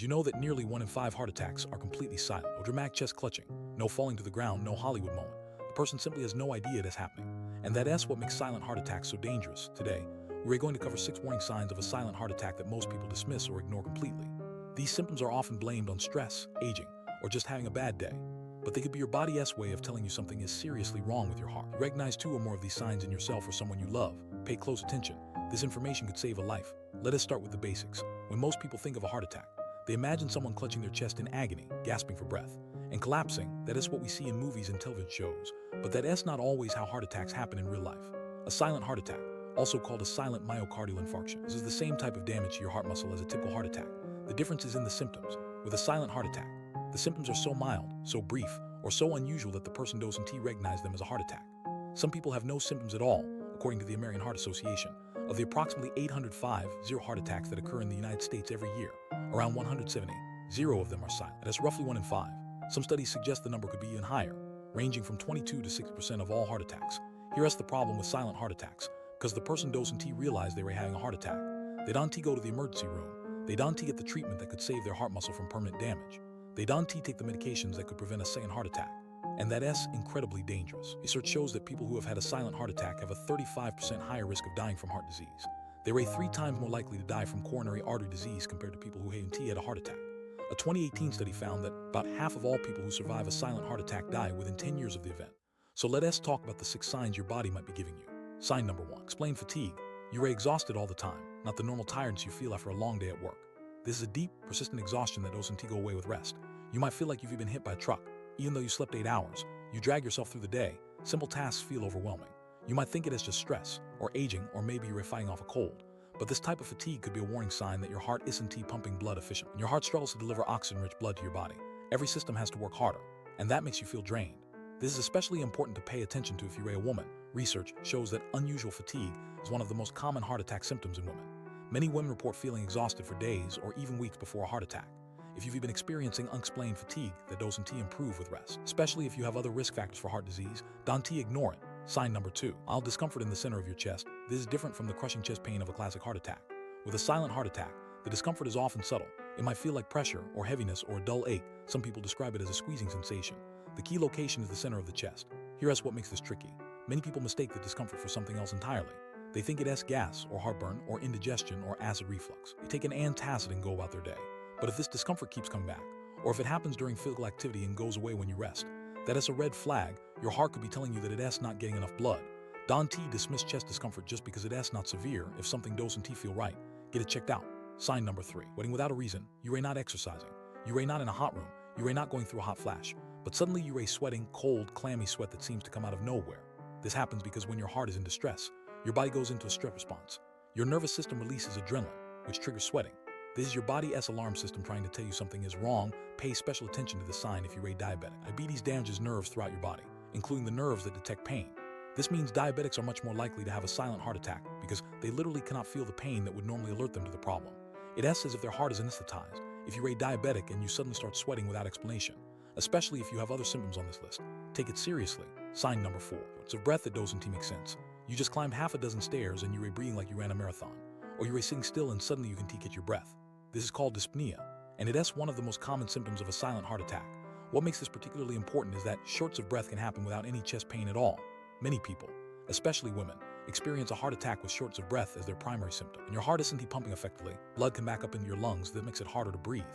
Did you know that nearly 1 in 5 heart attacks are completely silent? No dramatic chest clutching, no falling to the ground, no Hollywood moment. The person simply has no idea it is happening. And that's what makes silent heart attacks so dangerous. Today, we're going to cover 6 warning signs of a silent heart attack that most people dismiss or ignore completely. These symptoms are often blamed on stress, aging, or just having a bad day. But they could be your body's way of telling you something is seriously wrong with your heart. You recognize 2 or more of these signs in yourself or someone you love. Pay close attention. This information could save a life. Let us start with the basics. When most people think of a heart attack, they imagine someone clutching their chest in agony, gasping for breath, and collapsing. That is what we see in movies and television shows. But that's not always how heart attacks happen in real life. A silent heart attack, also called a silent myocardial infarction, is the same type of damage to your heart muscle as a typical heart attack. The difference is in the symptoms. With a silent heart attack, the symptoms are so mild, so brief, or so unusual that the person doesn't recognize them as a heart attack. Some people have no symptoms at all, according to the American Heart Association. Of the approximately 850 heart attacks that occur in the United States every year, around 170 of them are silent. That's roughly 1 in 5. Some studies suggest the number could be even higher, ranging from 22 to 60% of all heart attacks. Here's the problem with silent heart attacks, because the person doesn't realize they were having a heart attack. They don't go to the emergency room. They don't get the treatment that could save their heart muscle from permanent damage. They don't take the medications that could prevent a second heart attack. And that's incredibly dangerous. Research shows that people who have had a silent heart attack have a 35% higher risk of dying from heart disease. They are 3 times more likely to die from coronary artery disease compared to people who haven't had a heart attack. A 2018 study found that about half of all people who survive a silent heart attack die within 10 years of the event. So let us talk about the 6 signs your body might be giving you. Sign number 1. Explain fatigue. You are exhausted all the time, not the normal tiredness you feel after a long day at work. This is a deep, persistent exhaustion that doesn't go away with rest. You might feel like you've been hit by a truck. Even though you slept 8 hours, you drag yourself through the day. Simple tasks feel overwhelming. You might think it is just stress, or aging, or maybe you're fighting off a cold. But this type of fatigue could be a warning sign that your heart isn't pumping blood efficiently. Your heart struggles to deliver oxygen-rich blood to your body. Every system has to work harder, and that makes you feel drained. This is especially important to pay attention to if you're a woman. Research shows that unusual fatigue is one of the most common heart attack symptoms in women. Many women report feeling exhausted for days or even weeks before a heart attack. If you've been experiencing unexplained fatigue that doesn't improve with rest, especially if you have other risk factors for heart disease, don't ignore it. Sign number 2. Mild discomfort in the center of your chest. This is different from the crushing chest pain of a classic heart attack. With a silent heart attack, the discomfort is often subtle. It might feel like pressure or heaviness or a dull ache. Some people describe it as a squeezing sensation. The key location is the center of the chest. Here's what makes this tricky. Many people mistake the discomfort for something else entirely. They think it's gas or heartburn or indigestion or acid reflux. They take an antacid and go about their day. But if this discomfort keeps coming back, or if it happens during physical activity and goes away when you rest, that is a red flag. Your heart could be telling you that it's not getting enough blood. Don't dismiss chest discomfort just because it's not severe. If something doesn't feel right, get it checked out. Sign number 3. Waiting without a reason. You are not exercising. You are not in a hot room. You are not going through a hot flash. But suddenly you are sweating, cold, clammy sweat that seems to come out of nowhere. This happens because when your heart is in distress, your body goes into a stress response. Your nervous system releases adrenaline, which triggers sweating. This is your body's alarm system trying to tell you something is wrong. Pay special attention to this sign if you're a diabetic. Diabetes damages nerves throughout your body, including the nerves that detect pain. This means diabetics are much more likely to have a silent heart attack because they literally cannot feel the pain that would normally alert them to the problem. It's as if their heart is anesthetized. If you're a diabetic and you suddenly start sweating without explanation, especially if you have other symptoms on this list, take it seriously. Sign number 4. Shortness of breath that doesn't make sense. You just climbed half a dozen stairs and you are breathing like you ran a marathon. Or you are sitting still and suddenly you can catch your breath. This is called dyspnea, and it's one of the most common symptoms of a silent heart attack. What makes this particularly important is that shortness of breath can happen without any chest pain at all. Many people, especially women, experience a heart attack with shortness of breath as their primary symptom. When your heart isn't pumping effectively, blood can back up into your lungs that makes it harder to breathe.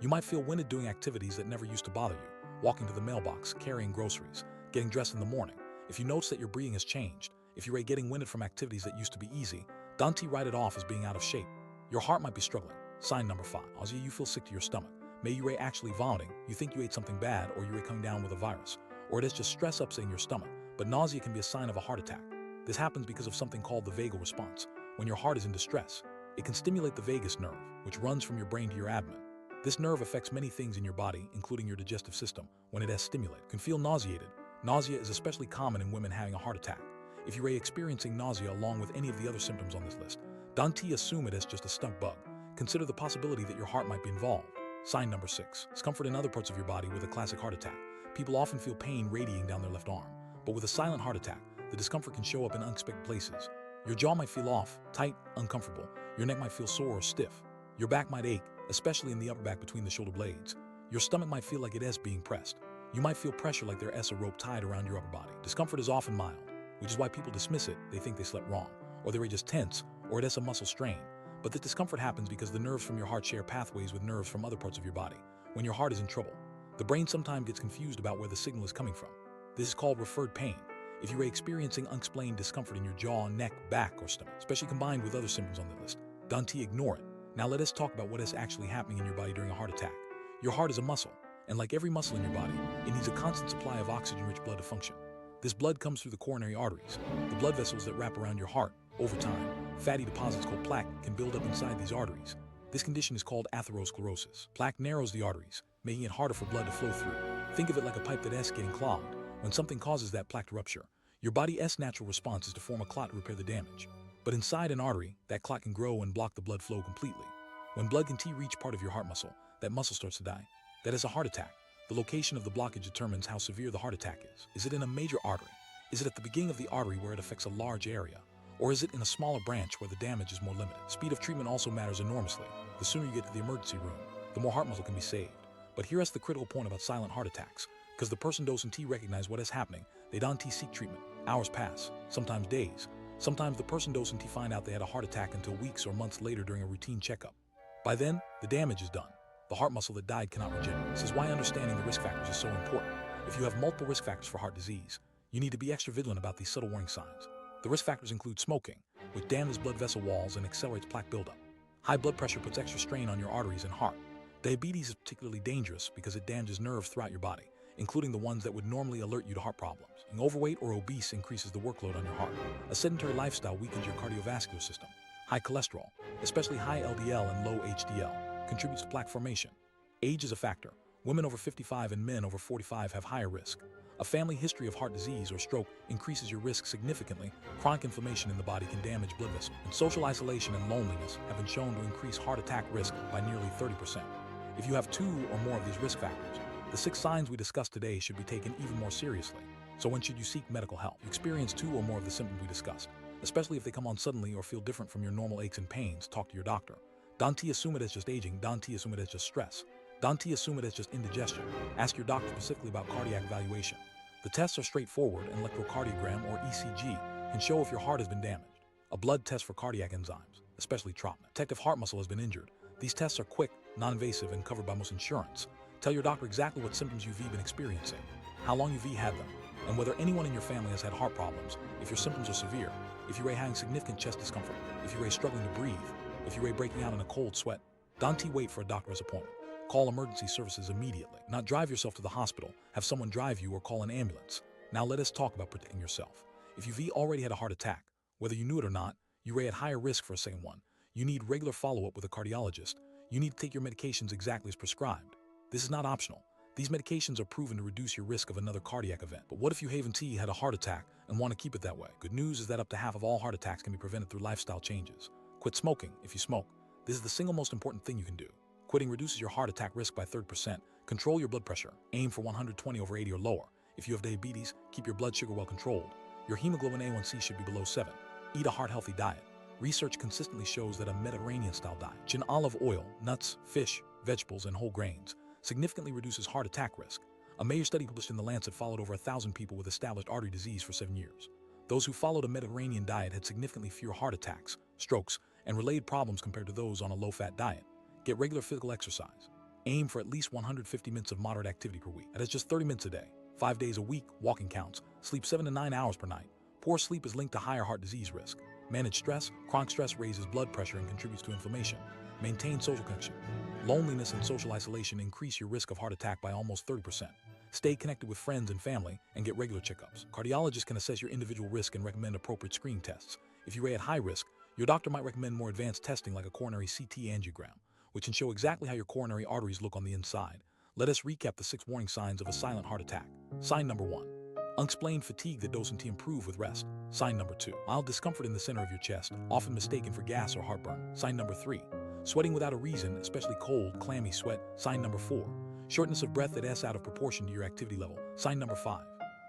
You might feel winded doing activities that never used to bother you, walking to the mailbox, carrying groceries, getting dressed in the morning. If you notice that your breathing has changed, if you are getting winded from activities that used to be easy, don't write it off as being out of shape. Your heart might be struggling. Sign number 5. Nausea. You feel sick to your stomach. Maybe you are actually vomiting. You think you ate something bad, or you are coming down with a virus. Or it is just stress upsetting your stomach. But nausea can be a sign of a heart attack. This happens because of something called the vagal response. When your heart is in distress, it can stimulate the vagus nerve, which runs from your brain to your abdomen. This nerve affects many things in your body, including your digestive system. When it is stimulated, you can feel nauseated. Nausea is especially common in women having a heart attack. If you are experiencing nausea along with any of the other symptoms on this list, don't assume it is just a stomach bug. Consider the possibility that your heart might be involved. Sign number 6. Discomfort in other parts of your body with a classic heart attack. People often feel pain radiating down their left arm. But with a silent heart attack, the discomfort can show up in unexpected places. Your jaw might feel off, tight, uncomfortable. Your neck might feel sore or stiff. Your back might ache, especially in the upper back between the shoulder blades. Your stomach might feel like it is being pressed. You might feel pressure like there is a rope tied around your upper body. Discomfort is often mild, which is why people dismiss it. They think they slept wrong, or they were just tense, or it is a muscle strain. But this discomfort happens because the nerves from your heart share pathways with nerves from other parts of your body. When your heart is in trouble, the brain sometimes gets confused about where the signal is coming from. This is called referred pain. If you are experiencing unexplained discomfort in your jaw, neck, back, or stomach, especially combined with other symptoms on the list, don't ignore it. Now let us talk about what is actually happening in your body during a heart attack. Your heart is a muscle, and like every muscle in your body, it needs a constant supply of oxygen-rich blood to function. This blood comes through the coronary arteries, the blood vessels that wrap around your heart. Over time, fatty deposits called plaque can build up inside these arteries. This condition is called atherosclerosis. Plaque narrows the arteries, making it harder for blood to flow through. Think of it like a pipe that is getting clogged. When something causes that plaque to rupture, your body's natural response is to form a clot to repair the damage. But inside an artery, that clot can grow and block the blood flow completely. When blood can reach part of your heart muscle, that muscle starts to die. That is a heart attack. The location of the blockage determines how severe the heart attack is. Is it in a major artery? Is it at the beginning of the artery where it affects a large area? Or is it in a smaller branch where the damage is more limited? Speed of treatment also matters enormously. The sooner you get to the emergency room, the more heart muscle can be saved. But here's the critical point about silent heart attacks. Because the person doesn't recognize what is happening, they don't seek treatment. Hours pass, sometimes days. Sometimes the person doesn't find out they had a heart attack until weeks or months later during a routine checkup. By then, the damage is done. The heart muscle that died cannot regenerate. This is why understanding the risk factors is so important. If you have multiple risk factors for heart disease, you need to be extra vigilant about these subtle warning signs. The risk factors include smoking, which damages blood vessel walls and accelerates plaque buildup. High blood pressure puts extra strain on your arteries and heart. Diabetes is particularly dangerous because it damages nerves throughout your body, including the ones that would normally alert you to heart problems. Being overweight or obese increases the workload on your heart. A sedentary lifestyle weakens your cardiovascular system. High cholesterol, especially high LDL and low HDL, contributes to plaque formation. Age is a factor. Women over 55 and men over 45 have higher risk. A family history of heart disease or stroke increases your risk significantly. Chronic inflammation in the body can damage blood vessels. And social isolation and loneliness have been shown to increase heart attack risk by nearly 30%. If you have 2 or more of these risk factors, the 6 signs we discussed today should be taken even more seriously. So when should you seek medical help? You experience 2 or more of the symptoms we discussed, especially if they come on suddenly or feel different from your normal aches and pains. Talk to your doctor. Don't assume it as just aging. Don't assume it as just stress. Don't assume it as just indigestion. Ask your doctor specifically about cardiac evaluation. The tests are straightforward. An electrocardiogram or ECG can show if your heart has been damaged. A blood test for cardiac enzymes, especially troponin. Detect if heart muscle has been injured. These tests are quick, non-invasive, and covered by most insurance. Tell your doctor exactly what symptoms you've been experiencing, how long you've had them, and whether anyone in your family has had heart problems. If your symptoms are severe, if you're having significant chest discomfort, if you're struggling to breathe, if you're breaking out in a cold sweat, don't wait for a doctor's appointment. Call emergency services immediately. Not drive yourself to the hospital. Have someone drive you or call an ambulance. Now let us talk about protecting yourself. If you've already had a heart attack, whether you knew it or not, you're at higher risk for a second one. You need regular follow-up with a cardiologist. You need to take your medications exactly as prescribed. This is not optional. These medications are proven to reduce your risk of another cardiac event. But what if you haven't had a heart attack and want to keep it that way? Good news is that up to half of all heart attacks can be prevented through lifestyle changes. Quit smoking if you smoke. This is the single most important thing you can do. Quitting reduces your heart attack risk by 30%. Control your blood pressure. Aim for 120/80 or lower. If you have diabetes, keep your blood sugar well controlled. Your hemoglobin A1C should be below 7. Eat a heart-healthy diet. Research consistently shows that a Mediterranean-style diet, rich in olive oil, nuts, fish, vegetables, and whole grains, significantly reduces heart attack risk. A major study published in The Lancet followed over 1,000 people with established artery disease for 7 years. Those who followed a Mediterranean diet had significantly fewer heart attacks, strokes, and related problems compared to those on a low-fat diet. Get regular physical exercise. Aim for at least 150 minutes of moderate activity per week. That is just 30 minutes a day. 5 days a week, walking counts. Sleep 7 to 9 hours per night. Poor sleep is linked to higher heart disease risk. Manage stress. Chronic stress raises blood pressure and contributes to inflammation. Maintain social connection. Loneliness and social isolation increase your risk of heart attack by almost 30%. Stay connected with friends and family and get regular checkups. Cardiologists can assess your individual risk and recommend appropriate screening tests. If you're at high risk, your doctor might recommend more advanced testing like a coronary CT angiogram, which can show exactly how your coronary arteries look on the inside. Let us recap the 6 warning signs of a silent heart attack. Sign number 1. Unexplained fatigue that doesn't improve with rest. Sign number 2. Mild discomfort in the center of your chest, often mistaken for gas or heartburn. Sign number 3. Sweating without a reason, especially cold, clammy sweat. Sign number 4. Shortness of breath that is out of proportion to your activity level. Sign number 5.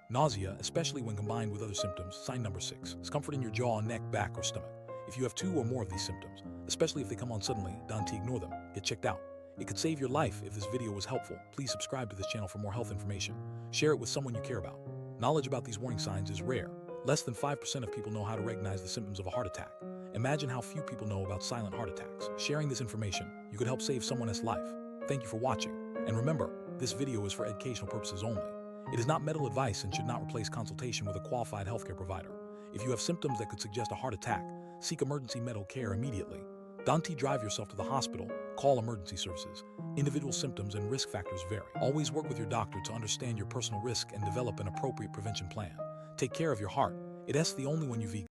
Nausea, especially when combined with other symptoms. Sign number 6. Discomfort in your jaw, neck, back, or stomach. If you have 2 or more of these symptoms, especially if they come on suddenly, don't ignore them. Get checked out. It could save your life. If this video was helpful, please subscribe to this channel for more health information. Share it with someone you care about. Knowledge about these warning signs is rare. Less than 5% of people know how to recognize the symptoms of a heart attack. Imagine how few people know about silent heart attacks. Sharing this information, you could help save someone's life. Thank you for watching. And remember, this video is for educational purposes only. It is not medical advice and should not replace consultation with a qualified healthcare provider. If you have symptoms that could suggest a heart attack, seek emergency medical care immediately. Don't drive yourself to the hospital. Call emergency services. Individual symptoms and risk factors vary. Always work with your doctor to understand your personal risk and develop an appropriate prevention plan. Take care of your heart. It's the only one you've